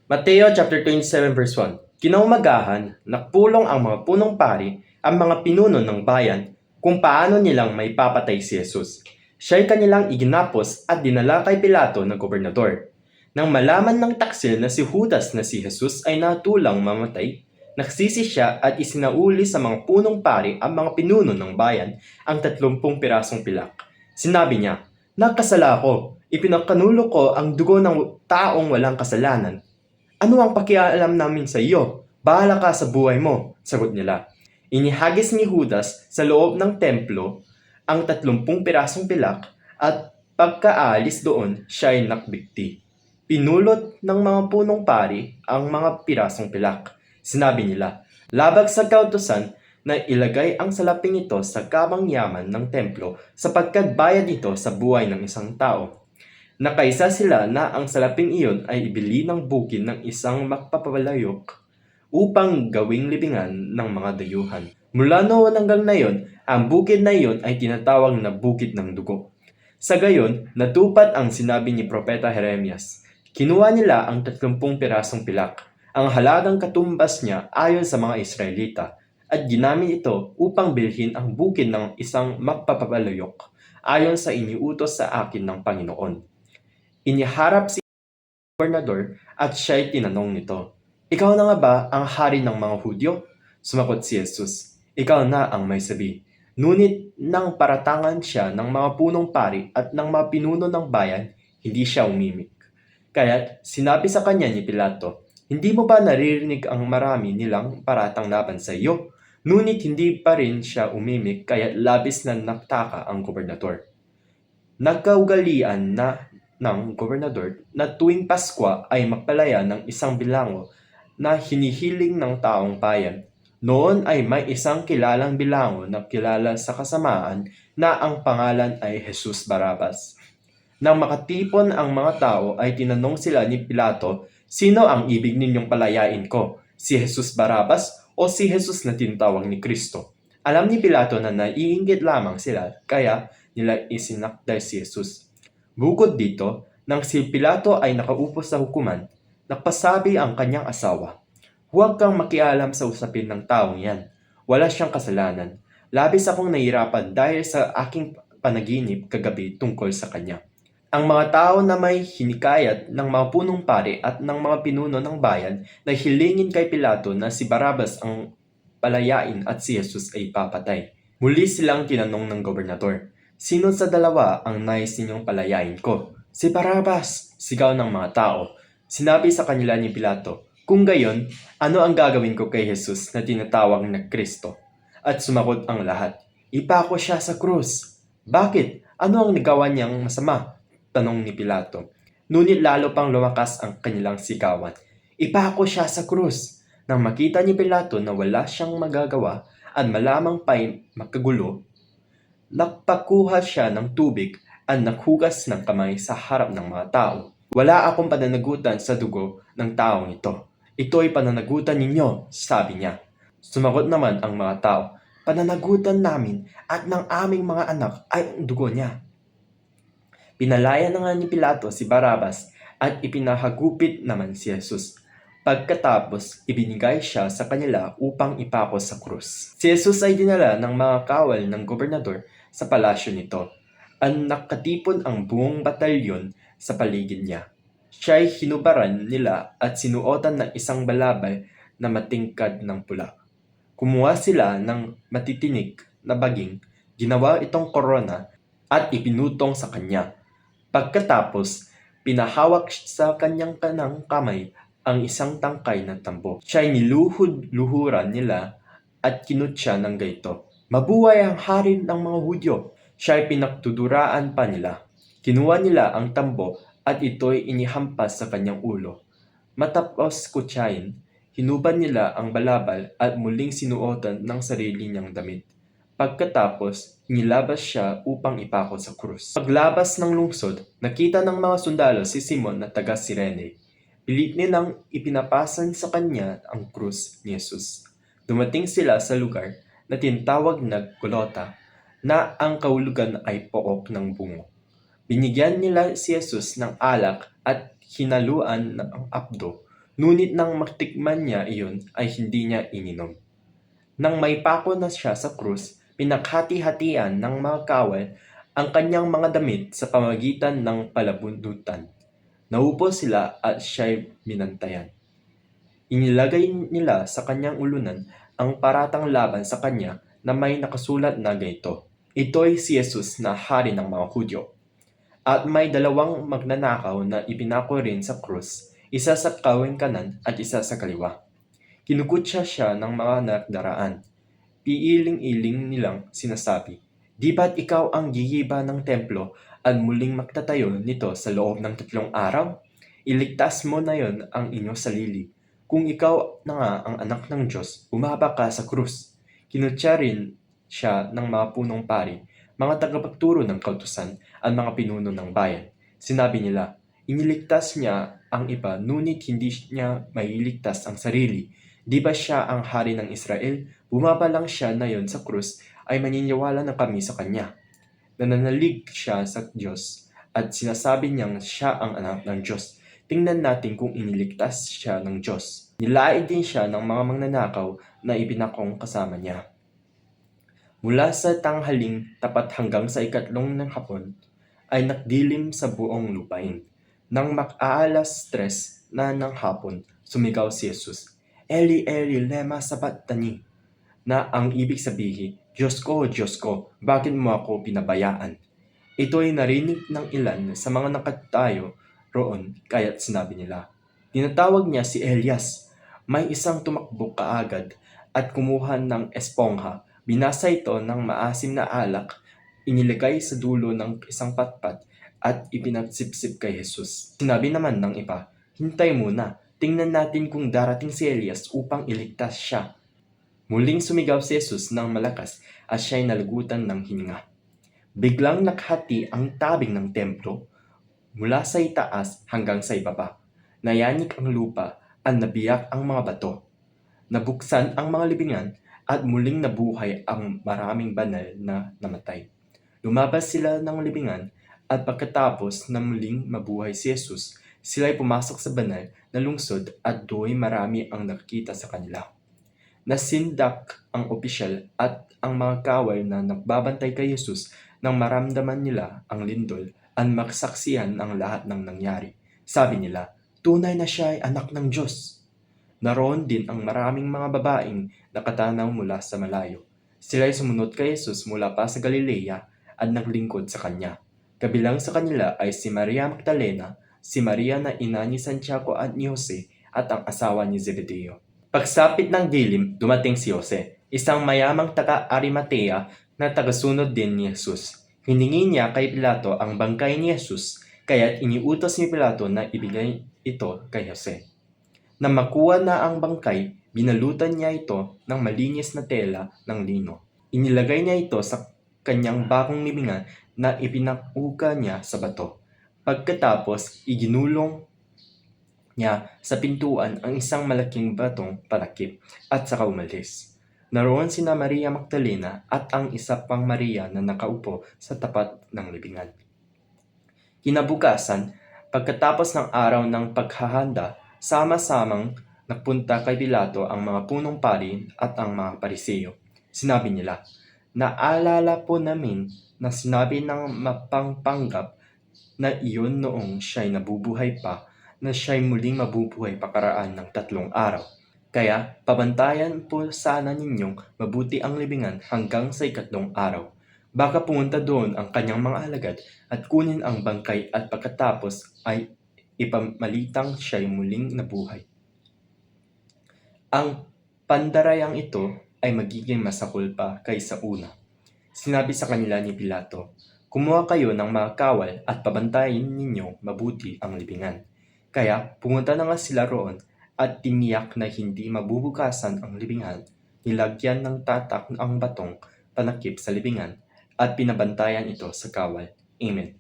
Mateo chapter 27 verse 1. Kinaumagahan, nakpulong ang mga punong pari, ang mga pinuno ng bayan, kung paano nilang may papatay si Jesus. Siya'y kanilang iginapos at dinala kay Pilato na gobernador. Nang malaman ng taksil na si Judas na si Jesus ay natulang mamatay, nagsisi siya at isinauli sa mga punong pari ang mga pinuno ng bayan ang 30 pirasong pilak. Sinabi niya, "Nagkasala ako. Ipinagkanulo ko ang dugo ng taong walang kasalanan. Ano ang pakialam namin sa iyo? Bahala ka sa buhay mo," sagot nila. Inihagis ni Judas sa loob ng templo ang 30 pirasong pilak at pagkaalis doon siya ay nakbigti. Pinulot ng mga punong pari ang mga pirasong pilak. Sinabi nila, labag sa kautusan na ilagay ang salaping ito sa kamang-yaman ng templo sapagkat bayad ito sa buhay ng isang tao. Nakaisa sila na ang salaping iyon ay ibili ng bukid ng isang magpapalayok upang gawing libingan ng mga dayuhan. Mula noon hanggang ngayon, ang bukid na iyon ay tinatawag na bukid ng dugo. Sa gayon, natupad ang sinabi ni Propeta Jeremias. Kinuha nila ang 30 pirasong pilak, ang halagang katumbas niya ayon sa mga Israelita, at ginamit ito upang bilhin ang bukid ng isang magpapalayok ayon sa iniutos sa akin ng Panginoon. Iniharap si gobernador at siya'y tinanong nito, "Ikaw na nga ba ang hari ng mga Hudyo?" Sumagot si Jesus, "Ikaw na ang may sabi." Ngunit nang paratangan siya ng mga punong pari at ng mga pinuno ng bayan, hindi siya umimik. Kaya't sinabi sa kanya ni Pilato, "Hindi mo ba naririnig ang marami nilang paratang laban sa iyo?" Ngunit hindi pa rin siya umimik kaya't labis na nagtaka ang gobernador. Nagkaugalian na ng gobernador na tuwing Paskwa ay magpalaya ng isang bilango na hinihiling ng taong bayan. Noon ay may isang kilalang bilango na kilala sa kasamaan na ang pangalan ay Jesus Barrabas. Nang makatipon ang mga tao ay tinanong sila ni Pilato, "Sino ang ibig ninyong palayain ko? Si Jesus Barrabas o si Jesus na tinatawag ni Kristo?" Alam ni Pilato na naiinggit lamang sila kaya nila isinakdal si Jesus. Bukod dito, nang si Pilato ay nakaupo sa hukuman, nagpasabi ang kanyang asawa, "Huwag kang makialam sa usapin ng taong yan. Wala siyang kasalanan. Labis akong nahirapan dahil sa aking panaginip kagabi tungkol sa kanya." Ang mga tao na may hinikayat ng mga punong pari at ng mga pinuno ng bayan na hilingin kay Pilato na si Barrabas ang palayain at si Jesus ay papatay. Muli silang tinanong ng gobernador, "Sino sa dalawa ang nais ninyong palayain ko?" "Si Barrabas," sigaw ng mga tao. Sinabi sa kanila ni Pilato, "Kung gayon, ano ang gagawin ko kay Jesus na tinatawag na Kristo?" At sumagot ang lahat, "Ipako siya sa krus." "Bakit? Ano ang nagawa niyang masama?" tanong ni Pilato. Ngunit lalo pang lumakas ang kanilang sigawan, "Ipako siya sa krus." Nang makita ni Pilato na wala siyang magagawa at malamang pa'y makagulo, nagpakuha siya ng tubig at naghugas ng kamay sa harap ng mga tao. "Wala akong pananagutan sa dugo ng taong ito. Ito ay pananagutan ninyo," sabi niya. Sumagot naman ang mga tao, "Pananagutan namin at ng aming mga anak ay ang dugo niya." Pinalaya na nga ni Pilato si Barrabas at ipinahagupit naman si Jesus. Pagkatapos, ibinigay siya sa kanila upang ipako sa krus. Si Jesus ay dinala ng mga kawal ng gobernador sa palasyo nito. Ang nakatipon ang buong batalyon sa paligid niya. Siya ay hinubaran nila at sinuotan ng isang balabay na matingkad ng pula. Kumuha sila ng matitinik na baging, ginawa itong korona at ipinutong sa kanya. Pagkatapos, pinahawak sa kanyang kanang kamay ang isang tangkay ng tambo. Siya'y niluhod-luhuran nila at kinutya ng ganito, "Mabuhay ang hari ng mga Hudyo!" Siya'y pinagtuduraan pa nila. Kinuha nila ang tambo at ito'y inihampas sa kanyang ulo. Matapos kutyain, hinubad nila ang balabal at muling sinuotan ng sarili niyang damit. Pagkatapos, inilabas siya upang ipako sa krus. Paglabas ng lungsod, nakita ng mga sundalo si Simon na taga Cirene. Pilit nilang ipinapasan sa kanya ang krus ni Jesus. Dumating sila sa lugar na tinatawag na Golgotha, na ang kahulugan ay pook ng bungo. Binigyan nila si Jesus ng alak at hinaluan ng apdo. Ngunit nang matikman niya iyon ay hindi niya ininom. Nang may pako na siya sa krus, pinaghati-hatian ng mga kawal ang kanyang mga damit sa pamamagitan ng palabundutan. Naupo sila at siya'y binantayan. Inilagay nila sa kanyang ulunan ang paratang laban sa kanya na may nakasulat na ganito, "Ito'y si Jesus na hari ng mga Hudyo." At may dalawang magnanakaw na ipinako rin sa krus, isa sa kaweng kanan at isa sa kaliwa. Kinukutya siya ng mga nagdaraan. Piiling-iling nilang sinasabi, "Di ba't ikaw ang gigiba ng templo at muling magtatayo nito sa loob ng 3 araw? Iligtas mo na yon ang inyong sarili. Kung ikaw na nga ang anak ng Diyos, bumaba ka sa krus." Kinutya rin siya ng mga punong pari, mga tagapagturo ng kautusan at mga pinuno ng bayan. Sinabi nila, iniligtas niya ang iba, ngunit hindi niya mailigtas ang sarili. Di ba siya ang hari ng Israel? Bumaba lang siya na yon sa krus ay maniniwala na kami sa kanya. Nananalig siya sa Diyos at sinasabi niyang siya ang anak ng Diyos. Tingnan natin kung iniligtas siya ng Diyos. Nilaid din siya ng mga magnanakaw na ipinakong kasama niya. Mula sa tanghaling tapat hanggang sa 3 ng hapon ay nakdilim sa buong lupain. Nang mag-aalas 3 na ng hapon, sumigaw si Jesus, "Eli, Eli, lema sabachthani," na ang ibig sabihin, Diyos ko, bakit mo ako pinabayaan?" Ito ay narinig ng ilan sa mga nakatayo roon, kaya't sinabi nila, "Tinatawag niya si Elias." May isang tumakbo kaagad at kumuha ng espongha. Binasa ito ng maasim na alak, inilagay sa dulo ng isang patpat at ipinagsipsip kay Jesus. Sinabi naman ng iba, "Hintay muna, tingnan natin kung darating si Elias upang iligtas siya." Muling sumigaw si Jesus ng malakas at siya'y nalagutan ng hininga. Biglang naghati ang tabing ng templo mula sa itaas hanggang sa ibaba. Nayanig ang lupa at nabiyak ang mga bato. Nabuksan ang mga libingan at muling nabuhay ang maraming banal na namatay. Lumabas sila ng libingan at pagkatapos na muling mabuhay si Jesus, sila'y pumasok sa banal na lungsod at do'y marami ang nakita sa kanila. Nasindak ang opisyal at ang mga kawal na nagbabantay kay Jesus nang maramdaman nila ang lindol at magsaksihan ang lahat ng nangyari. Sabi nila, "Tunay na siya ay anak ng Diyos." Naroon din ang maraming mga babaeng nakatanaw mula sa malayo. Sila'y sumunod kay Jesus mula pa sa Galilea at naglingkod sa kanya. Kabilang sa kanila ay si Maria Magdalena, si Maria na ina ni Santiago at ni Jose at ang asawa ni Zebedeo. Pagsapit ng dilim, dumating si Jose, isang mayamang taga-Arimatea na tagasunod din ni Jesus. Hiningi niya kay Pilato ang bangkay ni Jesus, kaya't iniutos ni Pilato na ibigay ito kay Jose. Nang makuha na ang bangkay, binalutan niya ito ng malinis na tela ng lino. Inilagay niya ito sa kanyang bagong libingan na ipinakuga niya sa bato. Pagkatapos, iginulong niya sa pintuan ang isang malaking batong palakip at saka umalis. Naroon sina Maria Magdalena at ang isa pang Maria na nakaupo sa tapat ng libingan. Kinabukasan, pagkatapos ng araw ng paghahanda, sama-samang nagpunta kay Pilato ang mga punong pari at ang mga Pariseo. Sinabi nila, "Naalala po namin na sinabi ng mapangpanggap na iyon noong siya'y nabubuhay pa, na siya'y muling mabubuhay pakaraan ng 3 araw. Kaya pabantayan po sana ninyong mabuti ang libingan hanggang sa 3 araw. Baka pumunta doon ang kanyang mga alagad at kunin ang bangkay at pagkatapos ay ipamalitang siya'y muling nabuhay. Ang pandarayang ito ay magiging masakul pa kaysa una." Sinabi sa kanila ni Pilato, "Kumuha kayo ng mga kawal at pabantayin ninyo mabuti ang libingan." Kaya pumunta na nga sila roon at tiniyak na hindi mabubukasan ang libingan, nilagyan ng tatak ang batong panakip sa libingan at pinabantayan ito sa kawal. Amen.